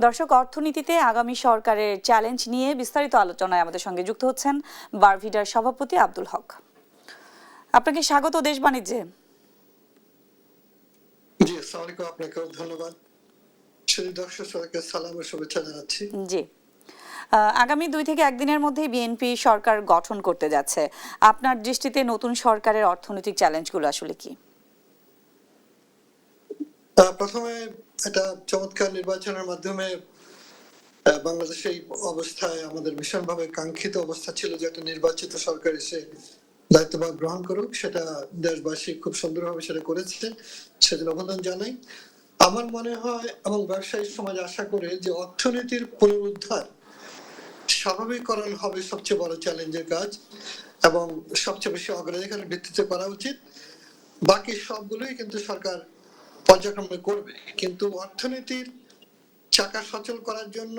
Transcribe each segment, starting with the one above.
দর্শক, অর্থনীতিতে আগামী সরকারের চ্যালেঞ্জ নিয়ে বিস্তারিত আলোচনায় আমাদের সঙ্গে যুক্ত হচ্ছেন বারভিডার সভাপতি আব্দুল হক। আপনাকে স্বাগত দেশ বাণিজ্যে। জি, আসসালামু আলাইকুম। আপনাকেও ধন্যবাদ। দর্শক সবাইকে সালাম ও শুভেচ্ছা জানাচ্ছি। জি, আগামী 2 থেকে 1 দিনের মধ্যেই বিএনপি সরকার গঠন করতে যাচ্ছে। আপনার দৃষ্টিতে নতুন সরকারের অর্থনৈতিক চ্যালেঞ্জগুলো আসলে কি? প্রথমে একটা চমৎকার নির্বাচনের মাধ্যমে বাংলাদেশে এই অবস্থায় আমাদের ভীষণভাবে কাঙ্ক্ষিত অবস্থা ছিল যে একটা নির্বাচিত সরকার এসে দায়িত্বভার গ্রহণ করুক। সেটা দেশবাসী খুব সুন্দরভাবে সেটা করেছে, সেজন্য অভিনন্দন জানাই। আমার মনে হয় এবং ব্যবসায়ী সমাজ আশা করে যে অর্থনীতির পুনরুদ্ধার স্বাভাবিককরণ হবে সবচেয়ে বড় চ্যালেঞ্জের কাজ এবং সবচেয়ে বেশি অগ্রাধিকারের ভিত্তিতে করা উচিত। বাকি সবগুলোই কিন্তু সরকার পর্যায়ক্রমে করবে, কিন্তু অর্থনীতির চাকা সচল করার জন্য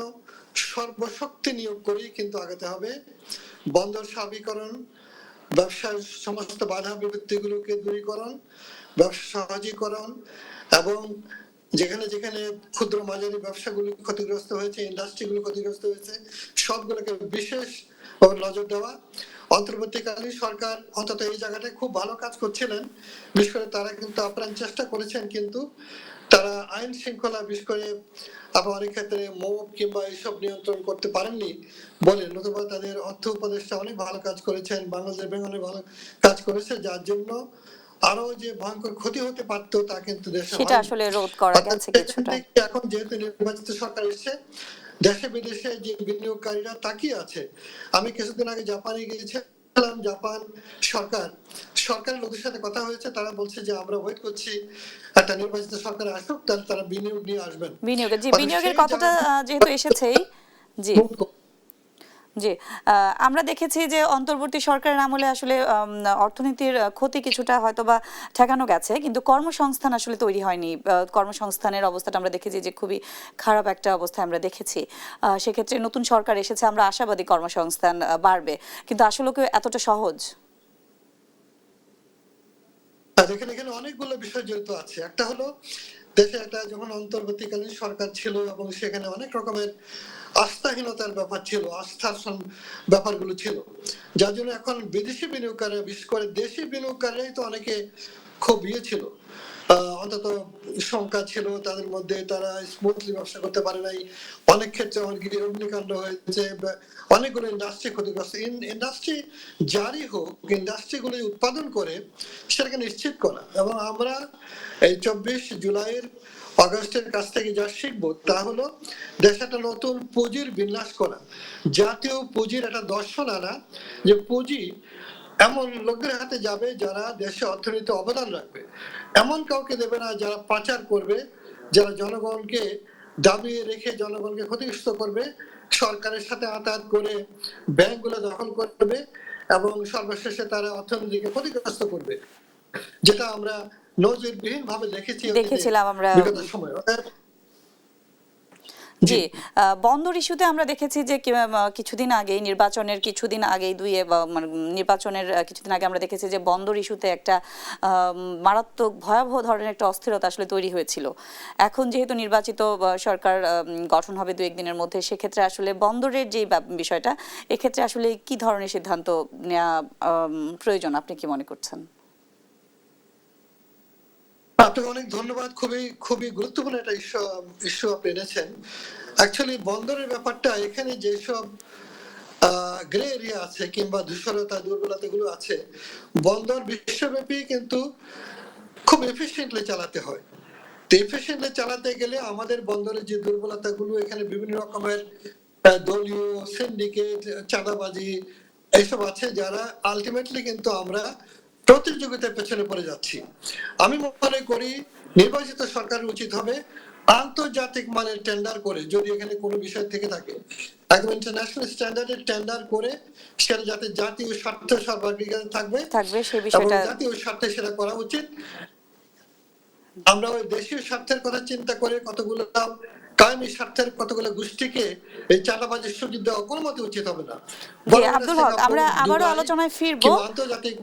সর্বশক্তি নিয়োগ করেই কিন্তু আগাতে হবে। বন্দর স্বাভাবিকরণ, ব্যবসার সমস্ত বাধা বিপত্তিগুলোকে দূরীকরণ, ব্যবসা সহজীকরণ এবং যেখানে যেখানে ক্ষুদ্র মাঝারি ব্যবসাগুলো ক্ষতিগ্রস্ত হয়েছে, ইন্ডাস্ট্রিগুলো ক্ষতিগ্রস্ত হয়েছে, সবগুলোকে বিশেষ নজর দেওয়া। অন্তর্বর্তীকালীন সরকার অন্তত এই জায়গাটায় খুব ভালো কাজ করছিলেন, বিশেষ করে তারা কিন্তু আপ্রাণ চেষ্টা করেছেন, কিন্তু তারা আইন শৃঙ্খলা বিশেষ করে আবার অনেক ক্ষেত্রে মব কিংবা এইসব নিয়ন্ত্রণ করতে পারেননি বলে, নতুবা তাদের অর্থ উপদেষ্টা অনেক ভালো কাজ করেছেন, বাংলাদেশ ব্যাংক অনেক ভালো কাজ করেছে, যার জন্য আরো যে ভয়ঙ্কর ক্ষতি হতে পারতো তা কিন্তু দেশে সেটা আসলে রোধ করা গেছে কিছুটা। এখন যেহেতু নির্বাচিত সরকার এসেছে, দেশে বিদেশে যে বিনিয়োগকারীরা তাকিয়ে আছে। আমি কিছুদিন আগে জাপানে গিয়েছিলাম। জাপান সরকারের লোকদের সাথে কথা হয়েছে, তারা বলছে যে আমরা ওয়েট করছি একটা নির্বাচিত সরকার আসুক, তাহলে তারা বিনিয়োগ নিয়ে আসবেন। বিনিয়োগের কথাটা যেহেতু এসেছেই, জি জি, আমরা দেখেছি যে অন্তর্বর্তী সরকারের আমলে আসলে অর্থনীতির ক্ষতি কিছুটা হয়তোবা ঠেকানো গেছে, কিন্তু কর্মসংস্থান আসলে তৈরি হয়নি। কর্মসংস্থানের অবস্থাটা আমরা দেখেছি যে খুবই খারাপ একটা অবস্থা আমরা দেখেছি। সেক্ষেত্রে নতুন সরকার এসেছে, আমরা আশাবাদী কর্মসংস্থান বাড়বে, কিন্তু আসলে কি এতটা সহজ? এখানে অনেকগুলো বিষয় জড়িত আছে। একটা হলো দেশে একটা যখন অন্তর্বর্তীকালীন সরকার ছিল এবং সেখানে অনেক রকমের আস্থাহীনতার ব্যাপার ছিল, আস্থার ব্যাপারগুলো ছিল, যার জন্য এখন বিদেশি বিনিয়োগকারী বিশেষ করে দেশি বিনিয়োগকারীরাই তো অনেকে খুব ছিল, অন্তত শঙ্কা ছিল তাদের মধ্যে, তারা স্মুথলি ব্যবসা করতে পারে নাই, অনেক ক্ষেত্রে অনেক অগ্নিকাণ্ড হয়েছে, অনেকগুলো ইন্ডাস্ট্রি ক্ষতিগ্রস্ত। ইন্ডাস্ট্রি জারি হোক, ইন্ডাস্ট্রিগুলি উৎপাদন করে সেটাকে নিশ্চিত করা, এবং আমরা এই 24 জুলাইয়ের আগস্টের কাছ থেকে যা শিখবো তা হলো দেশে একটা নতুন পুঁজির বিন্যাস করা, জাতীয় পুঁজির একটা দর্শন আনা, যে পুঁজি এমন লোকদের হাতে যাবে যারা দেশে অর্থনীতি অবদান রাখবে, এমন কাউকে দেবে না যারা পাচার করবে, যারা জনগণকে দাবিয়ে রেখে জনগণকে ক্ষতিগ্রস্ত করবে, সরকারের সাথে আতাত করে ব্যাংকগুলো দখল করবে এবং সর্বশেষে তারা অর্থনীতিকে ক্ষতিগ্রস্ত করবে, যেটা আমরা নজিরবিহীন ভাবে দেখেছিলাম আমরা বিগত সময়। জি, বন্দর ইস্যুতে আমরা দেখেছি যে কিছুদিন আগেই নির্বাচনের কিছুদিন আগেই নির্বাচনের কিছুদিন আগে আমরা দেখেছি যে বন্দর ইস্যুতে একটা মারাত্মক ভয়াবহ ধরনের একটা অস্থিরতা আসলে তৈরি হয়েছিল। এখন যেহেতু নির্বাচিত সরকার গঠন হবে 2-1 দিনের মধ্যে, সেক্ষেত্রে আসলে বন্দরের যে বিষয়টা, এক্ষেত্রে আসলে কি ধরনের সিদ্ধান্ত নেওয়া প্রয়োজন আপনি কি মনে করছেন? আপনাকে অনেক ধন্যবাদ। খুবই খুবই গুরুত্বপূর্ণ একটা ইস্যু আপনি এনেছেন। অ্যাকচুয়ালি বন্দরের ব্যাপারটা, এখানে যেসব গ্রে এরিয়া আছে কিংবা ধূসরতা দুর্বলতা গুলো আছে, বন্দর বিশ্বব্যাপী কিন্তু খুব এফিশিয়েন্টলি চালাতে হয়। তো এফিশিয়েন্টলি চালাতে গেলে আমাদের বন্দরের যে দুর্বলতা গুলো, এখানে বিভিন্ন রকমের দলীয় সিন্ডিকেট, চাঁদাবাজি এইসব আছে, যারা আলটিমেটলি কিন্তু আমরা প্রতিযোগিতার পেছনে পড়ে যাচ্ছি। আমি মনে করি নির্বাচিত সরকারের উচিত হবে আন্তর্জাতিক মানের টেন্ডার করে, যদি এখানে কোনো বিষয় থেকে থাকে একদম ইন্টারন্যাশনাল স্ট্যান্ডার্ডের টেন্ডার করে, সেটা যাতে জাতীয় স্বার্থ সর্বাধিকার থাকবে সেই এবং বিষয়টা জাতীয় স্বার্থে সেটা করা উচিত। আমরা ওই দেশীয় স্বার্থের কথা চিন্তা করে কতগুলো কায়েমি স্বার্থের কতগুলো গোষ্ঠীকে এই চাঁদাবাজির সুযোগ দেওয়া কোনো মতে উচিত হবে না। আব্দুল হক, আমরা আবারও আলোচনায় ফিরবো। আন্তর্জাতিক